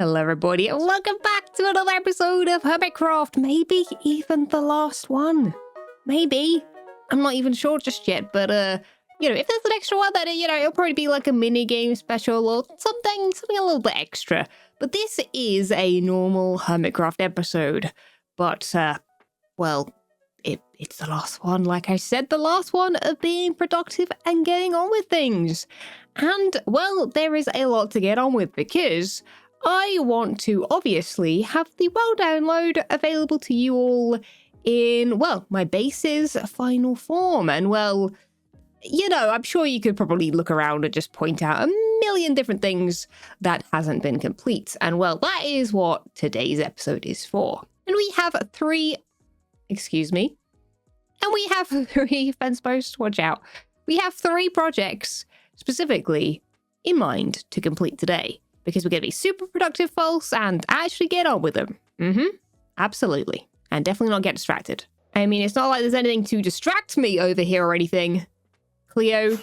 Hello everybody and welcome back to another episode of Hermitcraft. Maybe even the last one. Maybe. I'm not even sure just yet, but if there's an extra one, then it'll probably be like a mini game special or something a little bit extra. But this is a normal Hermitcraft episode. But it's the last one, like I said, the last one of being productive and getting on with things. And, well, there is a lot to get on with because I want to obviously have the world download available to you all in, well, my base's final form. And, well, I'm sure you could probably look around and just point out a million different things that hasn't been complete. And, well, that is what today's episode is for. And we have three fence posts, watch out. We have 3 projects specifically in mind to complete today because we're going to be super productive, False, and actually get on with them. Absolutely. And definitely not get distracted. I mean, it's not like there's anything to distract me over here or anything. Cleo,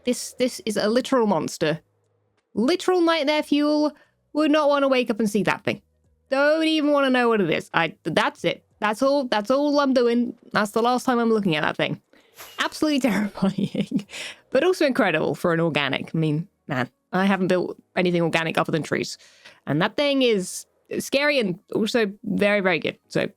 this is a literal monster. Literal nightmare fuel. Would not want to wake up and see that thing. Don't even want to know what it is. That's it. That's all I'm doing. That's the last time I'm looking at that thing. Absolutely terrifying, but also incredible for an organic. I mean, man, I haven't built anything organic other than trees. And that thing is scary and also very, very good. So,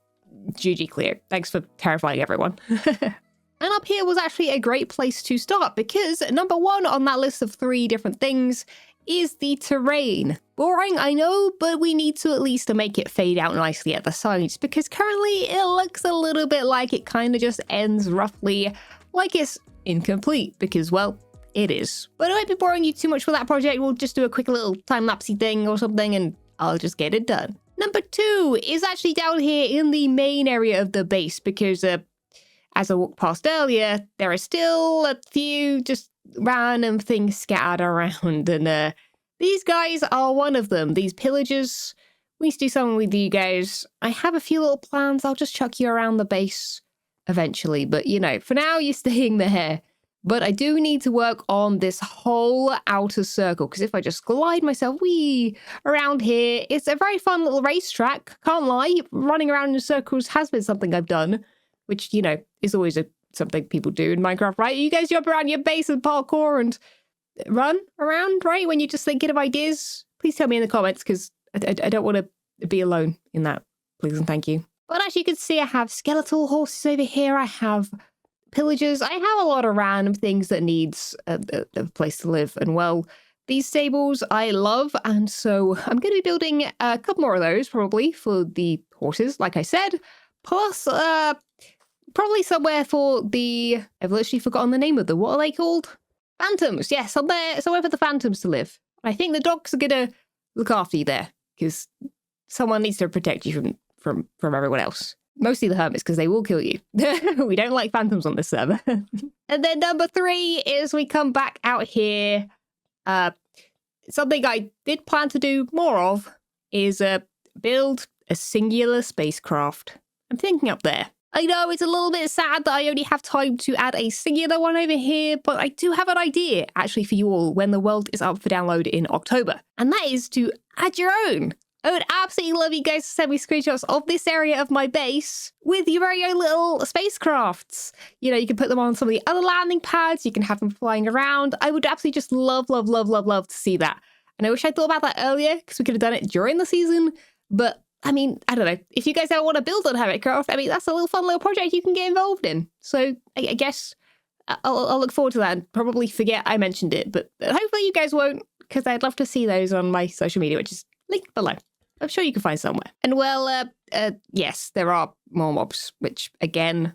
GG Cleo. Thanks for terrifying everyone. And up here was actually a great place to start because number 1 on that list of 3 different things is the terrain. Boring, I know, but we need to at least make it fade out nicely at the sides because currently it looks a little bit like it kind of just ends roughly like it's incomplete because, well, it is. But I won't be boring you too much for that project. We'll just do a quick little time-lapsey thing or something and I'll just get it done. Number 2 is actually down here in the main area of the base because, as I walked past earlier, there are still a few just random things scattered around, and these guys are one of them. These pillagers. We need to do something with you guys. I have a few little plans. I'll just chuck you around the base eventually, but for now you're staying there. But I do need to work on this whole outer circle, because if I just glide myself around here, it's a very fun little racetrack. Can't lie, running around in circles has been something I've done, which, is always something people do in Minecraft, right? You guys jump around your base and parkour and run around, right? When you're just thinking of ideas. Please tell me in the comments, because I don't want to be alone in that. Please and thank you. But as you can see, I have skeletal horses over here. I have pillagers. I have a lot of random things that needs a place to live. And, well, these stables I love. And so I'm going to be building a couple more of those, probably, for the horses, like I said. Plus, probably somewhere for the... I've literally forgotten the name of them. What are they called? Phantoms. Yes, somewhere for the phantoms to live. I think the dogs are going to look after you there, because someone needs to protect you from everyone else. Mostly the hermits, because they will kill you. We don't like phantoms on this server. And then number 3 is we come back out here. Something I did plan to do more of is build a singular spacecraft. I'm thinking up there. I know it's a little bit sad that I only have time to add a singular one over here, but I do have an idea, actually, for you all when the world is up for download in October. And that is to add your own. I would absolutely love you guys to send me screenshots of this area of my base with your very own little spacecrafts. You can put them on some of the other landing pads. You can have them flying around. I would absolutely just love to see that. And I wish I thought about that earlier because we could have done it during the season. But, I mean, I don't know. If you guys ever want to build on Hermitcraft, I mean, that's a fun little project you can get involved in. So I guess I'll look forward to that and probably forget I mentioned it. But hopefully you guys won't, because I'd love to see those on my social media, which is linked below. I'm sure you can find somewhere. And, well, yes, there are more mobs, which, again,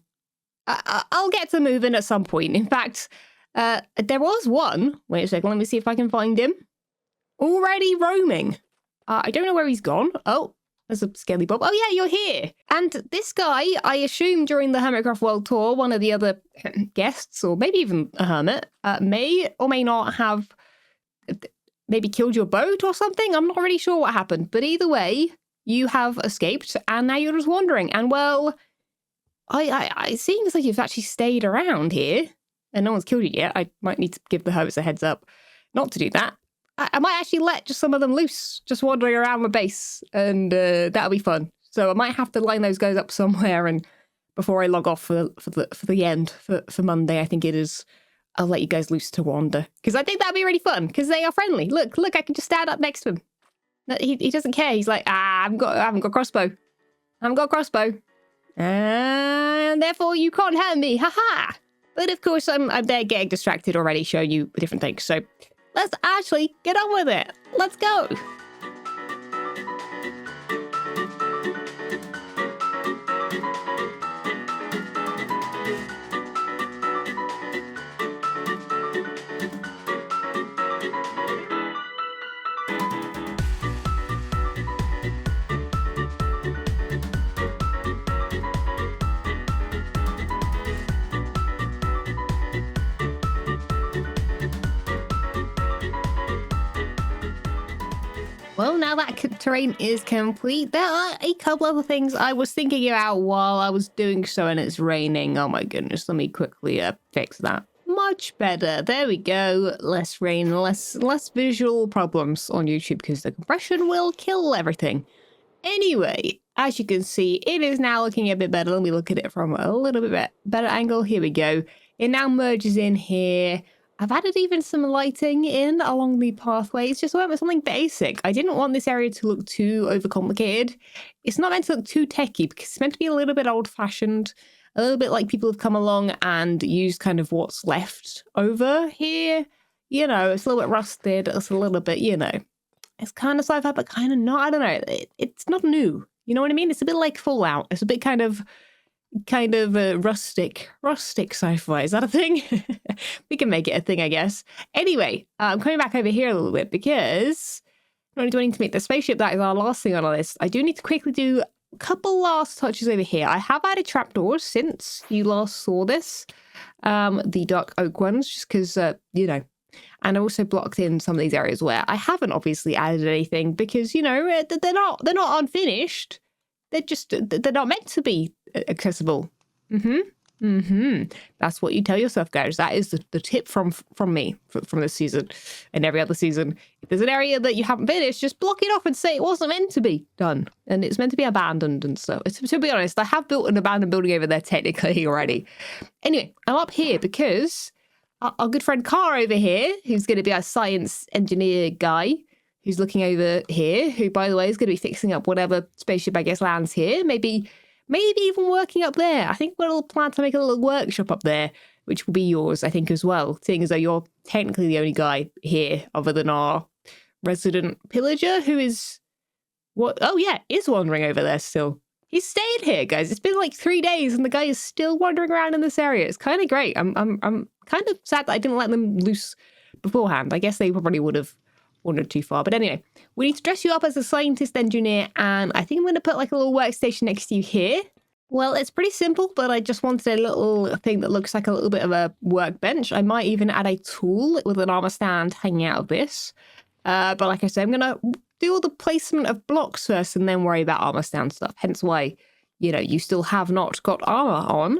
I'll get to moving at some point. In fact, there was one. Wait a second, let me see if I can find him. Already roaming. I don't know where he's gone. Oh, there's a skelly bob. Oh, yeah, you're here. And this guy, I assume during the Hermitcraft World Tour, one of the other guests, or maybe even a hermit, may or may not have... maybe killed your boat or something? I'm not really sure what happened. But either way, you have escaped and now you're just wandering. And, well, I seeing as like you've actually stayed around here and no one's killed you yet, I might need to give the hermits a heads up not to do that. I might actually let just some of them loose, just wandering around my base, and that'll be fun. So I might have to line those guys up somewhere, and before I log off for the end for Monday, I think it is, I'll let you guys loose to wander, because I think that'd be really fun because they are friendly. Look, I can just stand up next to him. He doesn't care. He's like, I haven't got crossbow. I haven't got crossbow, and therefore you can't hurt me. Haha. But of course, I'm there getting distracted already, showing you different things. So let's actually get on with it. Let's go. Well, now that terrain is complete, there are a couple other things I was thinking about while I was doing so, and it's raining. Oh my goodness, let me quickly fix that. Much better. There we go. Less rain, less visual problems on YouTube because the compression will kill everything. Anyway, as you can see, it is now looking a bit better. Let me look at it from a little bit better angle. Here we go. It now merges in here. I've added even some lighting in along the pathways. Just went with something basic. I didn't want this area to look too overcomplicated. It's not meant to look too techy because it's meant to be a little bit old-fashioned, a little bit like people have come along and used kind of what's left over here. You know, it's a little bit rusted. It's a little bit, you know, it's kind of sci-fi, but kind of not. I don't know. It's not new. You know what I mean? It's a bit like Fallout. It's a bit kind of rustic sci-fi. Is that a thing? We can make it a thing, I guess. Anyway, I'm coming back over here a little bit because not only do I need to make the spaceship, that is our last thing on our list. I do need to quickly do a couple last touches over here. I have added trapdoors since you last saw this, the dark oak ones, just because, you know, and I also blocked in some of these areas where I haven't obviously added anything because, you know, they're not unfinished. They're not meant to be accessible. That's what you tell yourself, guys. That is the tip from me from this season and every other season. If there's an area that you haven't finished, just block it off and say it wasn't meant to be done and it's meant to be abandoned and stuff. To be honest, I have built an abandoned building over there technically already. Anyway, I'm up here because our good friend Car over here, who's going to be our science engineer guy, who's looking over here, who, by the way, is going to be fixing up whatever spaceship, I guess, lands here. Maybe even working up there. I think we'll plan to make a little workshop up there, which will be yours, I think, as well, seeing as though you're technically the only guy here other than our resident pillager, who is... is wandering over there still. He's stayed here, guys. It's been like 3 days, and the guy is still wandering around in this area. It's kind of great. I'm kind of sad that I didn't let them loose beforehand. I guess they probably would have wandered too far. But anyway, we need to dress you up as a scientist engineer, and I think I'm going to put like a little workstation next to you here. Well, it's pretty simple, but I just wanted a little thing that looks like a little bit of a workbench. I might even add a tool with an armor stand hanging out of this. But like I said, I'm going to do all the placement of blocks first and then worry about armor stand stuff. Hence why, you know, you still have not got armor on.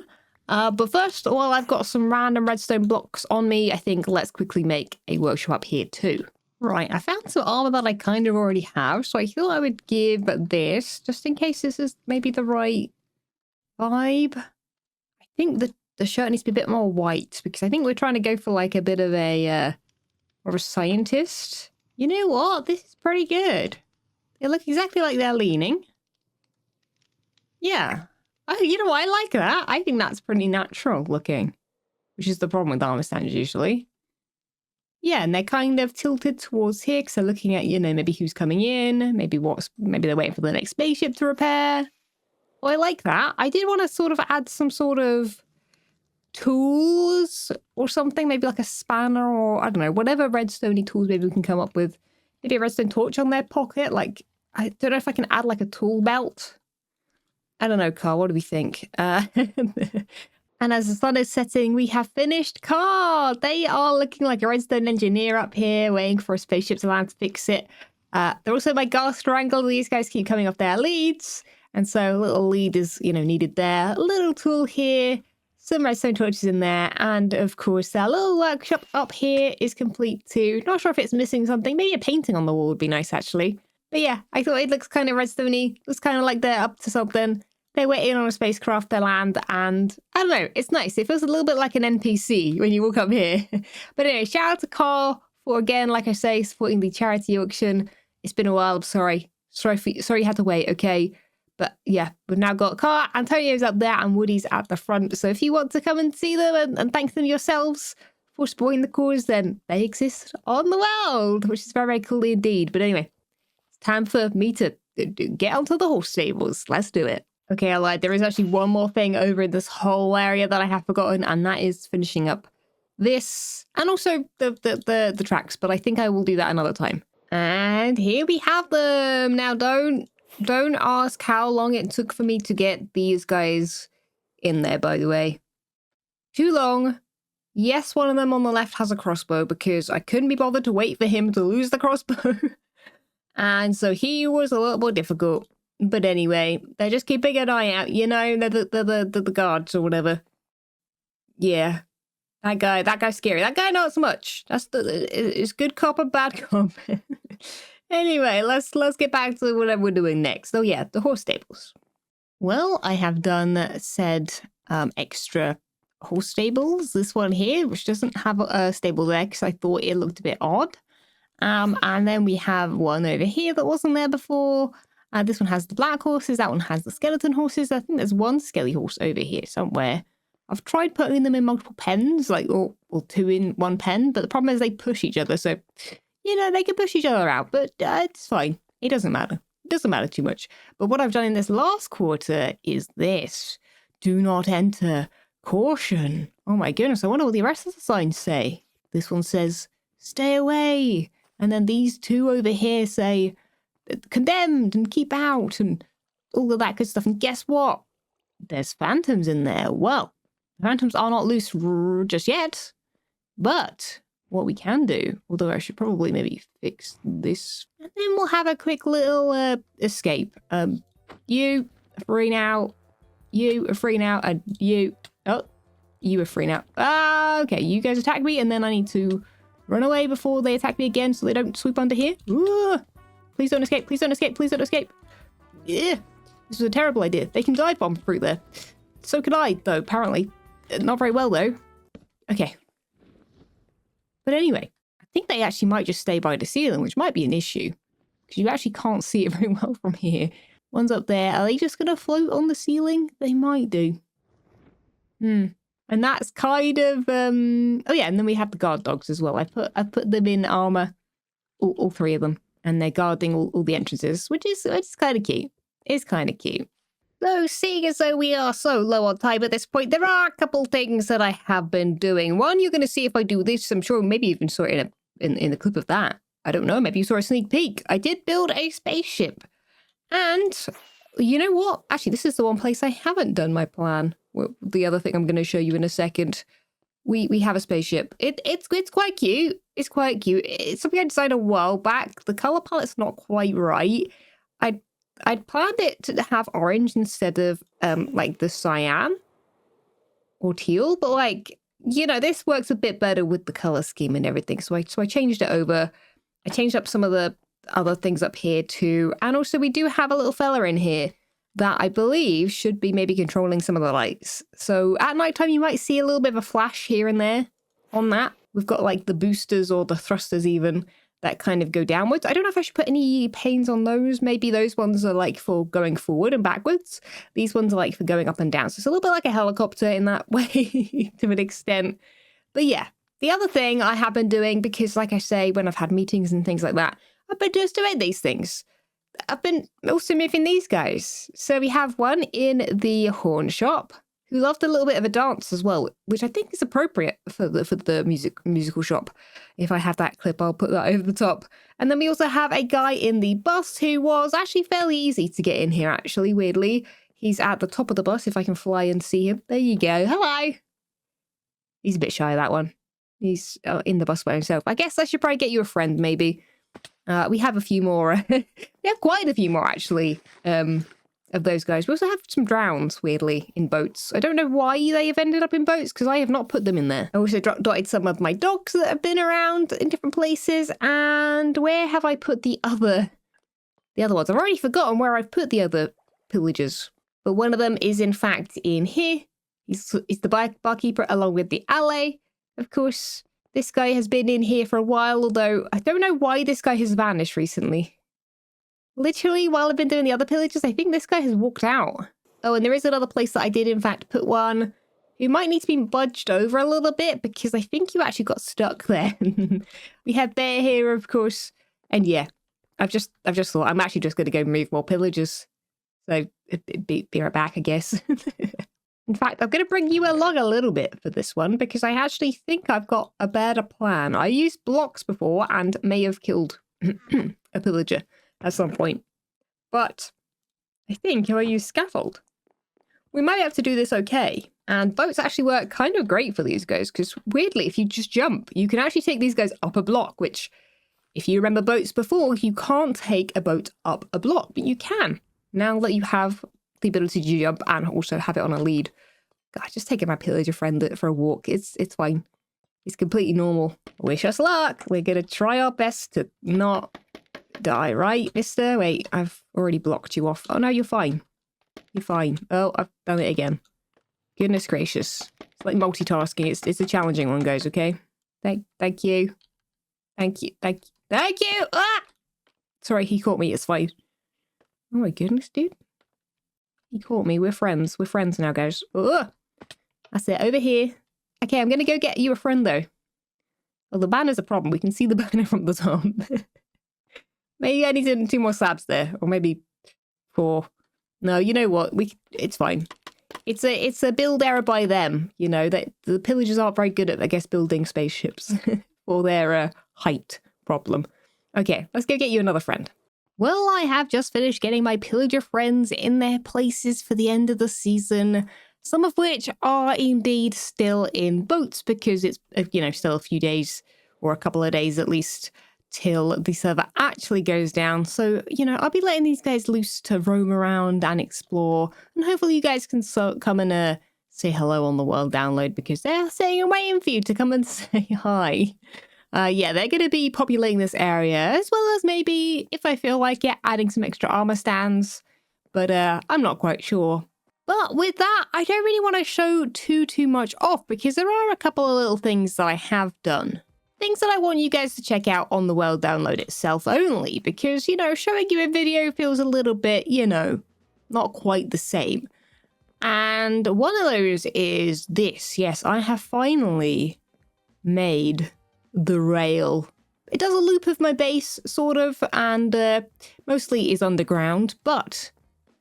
But first, while I've got some random redstone blocks on me, I think let's quickly make a workshop up here too. Right, I found some armor that I kind of already have, so I thought I would give this, just in case this is maybe the right vibe. I think the shirt needs to be a bit more white, because I think we're trying to go for like a bit of a, or a scientist. You know what? This is pretty good. They look exactly like they're leaning. Yeah. Oh, you know what? I like that. I think that's pretty natural looking, which is the problem with armor stands usually. Yeah, and they're kind of tilted towards here because they're looking at, you know, maybe who's coming in, maybe they're waiting for the next spaceship to repair. Well, I like that. I did want to sort of add some sort of tools or something, maybe like a spanner or, I don't know, whatever redstone-y tools maybe we can come up with. Maybe a redstone torch on their pocket. Like, I don't know if I can add like a tool belt. I don't know, Carl, what do we think? And as the sun is setting, we have finished Car. They are looking like a redstone engineer up here, waiting for a spaceship to land to fix it. They're also my gas triangle. These guys keep coming off their leads. And so a little lead is, you know, needed there. A little tool here. Some redstone torches in there, and of course that little workshop up here is complete too. Not sure if it's missing something. Maybe a painting on the wall would be nice actually. But yeah, I thought it looks kind of redstone-y. Looks kind of like they're up to something. They were in on a spacecraft, they land, and I don't know, it's nice. It feels a little bit like an NPC when you walk up here. But anyway, shout out to Carl for, again, like I say, supporting the charity auction. It's been a while, I'm sorry. Sorry you had to wait, okay? But yeah, we've now got Carl, Antonio's up there, and Woody's at the front. So if you want to come and see them and thank them yourselves for supporting the cause, then they exist on the world, which is very, very cool indeed. But anyway, it's time for me to get onto the horse stables. Let's do it. Okay, I lied. There is actually one more thing over in this whole area that I have forgotten, and that is finishing up this and also the tracks, but I think I will do that another time. And here we have them. Now, don't ask how long it took for me to get these guys in there, by the way. Too long. Yes, one of them on the left has a crossbow because I couldn't be bothered to wait for him to lose the crossbow. And so he was a little more difficult. But anyway, they're just keeping an eye out, you know, they're the guards or whatever. Yeah. That guy's scary. That guy not so much. It's good cop and bad cop. Anyway, let's get back to whatever we're doing next. Oh yeah, the horse stables. Well, I have done said extra horse stables. This one here, which doesn't have a stable there because I thought it looked a bit odd. And then we have one over here that wasn't there before. This one has the black horses. That one has the skeleton horses. I think there's one skelly horse over here somewhere. I've tried putting them in multiple pens, like or two in one pen, but the problem is they push each other. So, you know, they can push each other out, but it's fine. It doesn't matter. It doesn't matter too much. But what I've done in this last quarter is this. Do not enter. Caution. Oh my goodness, I wonder what the rest of the signs say. This one says, stay away. And then these two over here say, condemned and keep out and all of that good stuff. And guess what? There's phantoms in there. Well, the phantoms are not loose just yet, but what we can do, although I should probably maybe fix this, and then we'll have a quick little escape. You are free now. You are free now. And you are free now. Okay, you guys attack me, and then I need to run away before they attack me again so they don't swoop under here. Ooh. Please don't escape. Please don't escape. Please don't escape. Yeah. This was a terrible idea. They can dive bomb through there. So can I, though, apparently. Not very well, though. Okay. But anyway, I think they actually might just stay by the ceiling, which might be an issue. Because you actually can't see it very well from here. One's up there. Are they just going to float on the ceiling? They might do. And that's kind of... Oh, yeah, and then we have the guard dogs as well. I've put them in armor. All three of them. And they're guarding all the entrances, which is kind of cute. It's kind of cute. So, seeing as though we are so low on time at this point, there are a couple things that I have been doing. One, you're going to see if I do this. I'm sure maybe you even saw it in a clip of that. I don't know. Maybe you saw a sneak peek. I did build a spaceship. And you know what? Actually, this is the one place I haven't done my plan. Well, the other thing I'm going to show you in a second. We have a spaceship. It's quite cute. It's quite cute. It's something I designed a while back. The color palette's not quite right. I'd planned it to have orange instead of like the cyan or teal, but like, you know, this works a bit better with the color scheme and everything. So I changed it over. I changed up some of the other things up here too. And also we do have a little fella in here that I believe should be maybe controlling some of the lights. So at nighttime, you might see a little bit of a flash here and there on that. We've got like the boosters or the thrusters even that kind of go downwards. I don't know if I should put any panes on those. Maybe those ones are like for going forward and backwards. These ones are like for going up and down. So it's a little bit like a helicopter in that way to an extent. But yeah, the other thing I have been doing, because like I say, when I've had meetings and things like that, I've been just doing these things. I've been also moving these guys. So we have one in the horn shop who loved a little bit of a dance as well, which I think is appropriate for the musical shop. If I have that clip, I'll put that over the top. And then we also have a guy in the bus who was actually fairly easy to get in here, actually, weirdly. He's at the top of the bus, if I can fly and see him. There you go. Hello. He's a bit shy, that one. He's in the bus by himself. I guess I should probably get you a friend, maybe. We have a few more. We have quite a few more, actually, of those guys. We also have some drowns, weirdly, in boats. I don't know why they have ended up in boats, because I have not put them in there. I also dotted some of my dogs that have been around in different places. And where have I put the other ones? I've already forgotten where I've put the other pillagers. But one of them is, in fact, in here. He's the barkeeper, along with the ally, of course. This guy has been in here for a while, although I don't know why this guy has vanished recently. Literally, while I've been doing the other pillagers, I think this guy has walked out. Oh, and there is another place that I did, in fact, put one who might need to be budged over a little bit, because I think you actually got stuck there. We have Bear here, of course. And yeah, I've just thought I'm actually just going to go move more pillagers. So be right back, I guess. In fact, I'm going to bring you along a little bit for this one, because I actually think I've got a better plan. I used blocks before and may have killed a pillager at some point. But I think if I use scaffold, we might have to do this okay. And boats actually work kind of great for these guys, because weirdly, if you just jump, you can actually take these guys up a block, which, if you remember boats before, you can't take a boat up a block, but you can. Now that you have the ability to jump and also have it on a lead. God, just taking my pillager friend for a walk. It's fine. It's completely normal. Wish us luck. We're going to try our best to not die, right, mister? Wait, I've already blocked you off. Oh, no, you're fine. You're fine. Oh, I've done it again. Goodness gracious. It's like multitasking. It's a challenging one, guys, okay? Thank you. Thank you. Thank you! Ah! Sorry, he caught me. It's fine. Oh my goodness, dude. He caught me. We're friends. We're friends now, guys. Ugh. That's it. Over here. Okay, I'm going to go get you a friend, though. Well, the banner's a problem. We can see the banner from the top. Maybe I need 2 more slabs there. Or maybe 4. No, you know what? It's fine. It's a build error by them. You know, that the pillagers aren't very good at, I guess, building spaceships. For their height problem. Okay, let's go get you another friend. Well, I have just finished getting my pillager friends in their places for the end of the season, some of which are indeed still in boats, because it's, you know, still a few days, or a couple of days at least, till the server actually goes down. So, you know, I'll be letting these guys loose to roam around and explore, and hopefully you guys can come and say hello on the world download, because they're sitting and waiting for you to come and say hi. Yeah, they're going to be populating this area, as well as maybe, if I feel like it, adding some extra armor stands. But I'm not quite sure. But with that, I don't really want to show too much off, because there are a couple of little things that I have done. Things that I want you guys to check out on the world download itself only, because, you know, showing you a video feels a little bit, you know, not quite the same. And one of those is this. Yes, I have finally made the rail. It does a loop of my base, sort of, and mostly is underground, but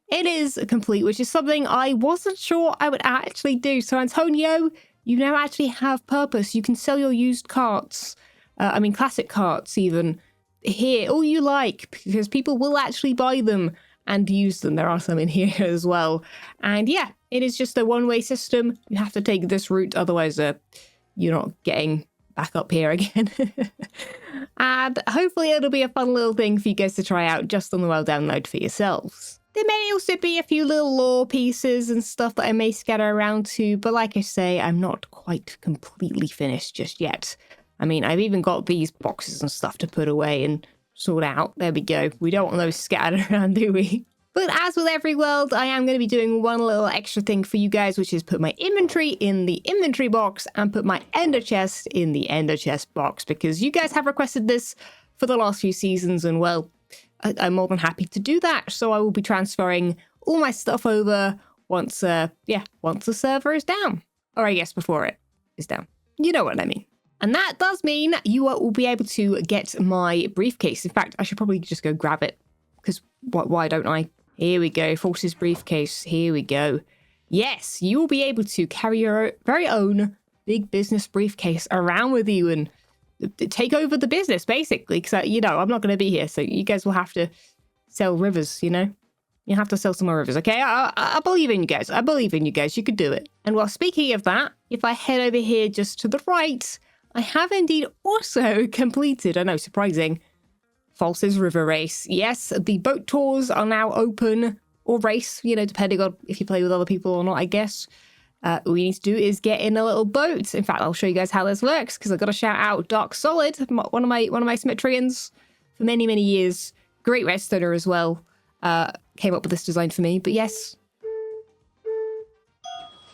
it is complete, which is something I wasn't sure I would actually do. So, Antonio, you now actually have purpose. You can sell your used carts, I mean classic carts even, here, all you like, because people will actually buy them and use them. There are some in here as well. And yeah, it is just a one-way system. You have to take this route, otherwise you're not getting back up here again. And hopefully it'll be a fun little thing for you guys to try out just on the world download for yourselves. There may also be a few little lore pieces and stuff that I may scatter around to, but like I say, I'm not quite completely finished just yet. I mean, I've even got these boxes and stuff to put away and sort out. There we go. We don't want those scattered around, do we? But as with every world, I am going to be doing one little extra thing for you guys, which is put my inventory in the inventory box and put my ender chest in the ender chest box, because you guys have requested this for the last few seasons, and well, I'm more than happy to do that. So I will be transferring all my stuff over once the server is down. Or I guess before it is down. You know what I mean. And that does mean you will be able to get my briefcase. In fact, I should probably just go grab it, because why don't I? Here we go, Forces briefcase, here we go. Yes, you will be able to carry your very own big business briefcase around with you and take over the business, basically, because, you know, I'm not going to be here, so you guys will have to sell rivers, you know? You have to sell some more rivers, okay? I believe in you guys. I believe in you guys. You could do it. And well, speaking of that, if I head over here just to the right, I have indeed also completed, I know, surprising, False's River Race. Yes, the boat tours are now open or race, you know, depending on if you play with other people or not, I guess. All you need to do is get in a little boat. In fact, I'll show you guys how this works because I've got to shout out Dark Solid, one of my Symmetrians for many, many years. Great redstoner as well. Came up with this design for me. But yes,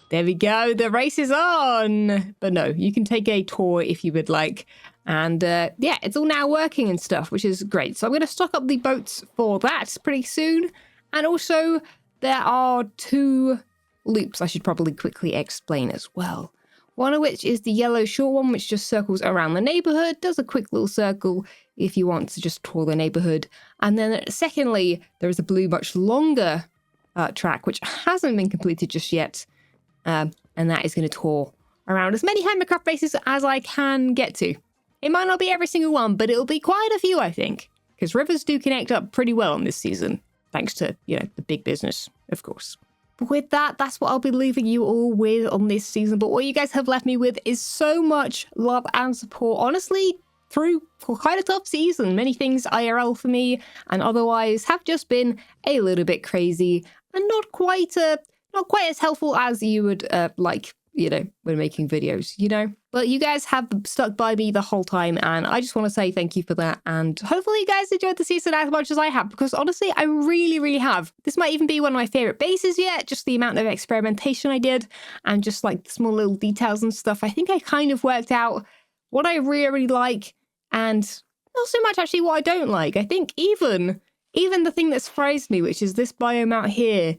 there we go. The race is on. But no, you can take a tour if you would like. And yeah, it's all now working and stuff, which is great. So I'm going to stock up the boats for that pretty soon. And also, there are 2 loops I should probably quickly explain as well. One of which is the yellow short one, which just circles around the neighborhood, does a quick little circle if you want to just tour the neighborhood. And then secondly, there is a blue, much longer track, which hasn't been completed just yet. And that is going to tour around as many Hermitcraft bases as I can get to. It might not be every single one, but it'll be quite a few, I think, because rivers do connect up pretty well on this season, thanks to, you know, the big business, of course. But with that, that's what I'll be leaving you all with on this season. But what you guys have left me with is so much love and support. Honestly, through quite a tough season, many things IRL for me and otherwise have just been a little bit crazy and not quite as helpful as you would like, you know, when making videos, you know. But you guys have stuck by me the whole time, and I just want to say thank you for that. And hopefully you guys enjoyed the season as much as I have, because honestly, I really, really have. This might even be one of my favorite bases yet, just the amount of experimentation I did and just like the small little details and stuff. I think I kind of worked out what I really, really like and not so much actually what I don't like. I think even the thing that surprised me, which is this biome out here,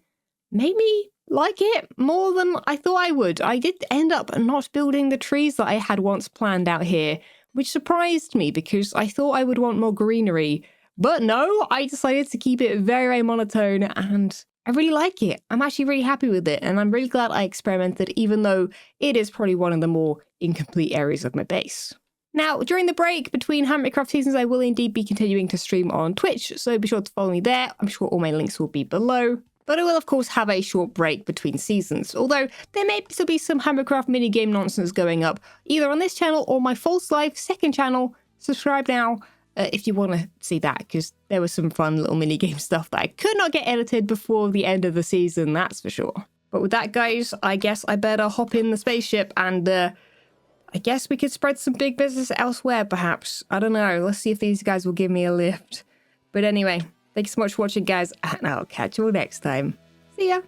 made me like it more than I thought I would. I did end up not building the trees that I had once planned out here, which surprised me because I thought I would want more greenery. But no, I decided to keep it very, very monotone, and I really like it. I'm actually really happy with it, and I'm really glad I experimented, even though it is probably one of the more incomplete areas of my base. Now, during the break between Hermitcraft seasons, I will indeed be continuing to stream on Twitch, so be sure to follow me there. I'm sure all my links will be below. But I will, of course, have a short break between seasons, although there may still be some Hermitcraft minigame nonsense going up, either on this channel or my False Life second channel. Subscribe now if you want to see that, because there was some fun little minigame stuff that I could not get edited before the end of the season, that's for sure. But with that, guys, I guess I better hop in the spaceship, and I guess we could spread some big business elsewhere, perhaps. I don't know. Let's see if these guys will give me a lift. But anyway, thanks so much for watching, guys, and I'll catch you all next time. See ya!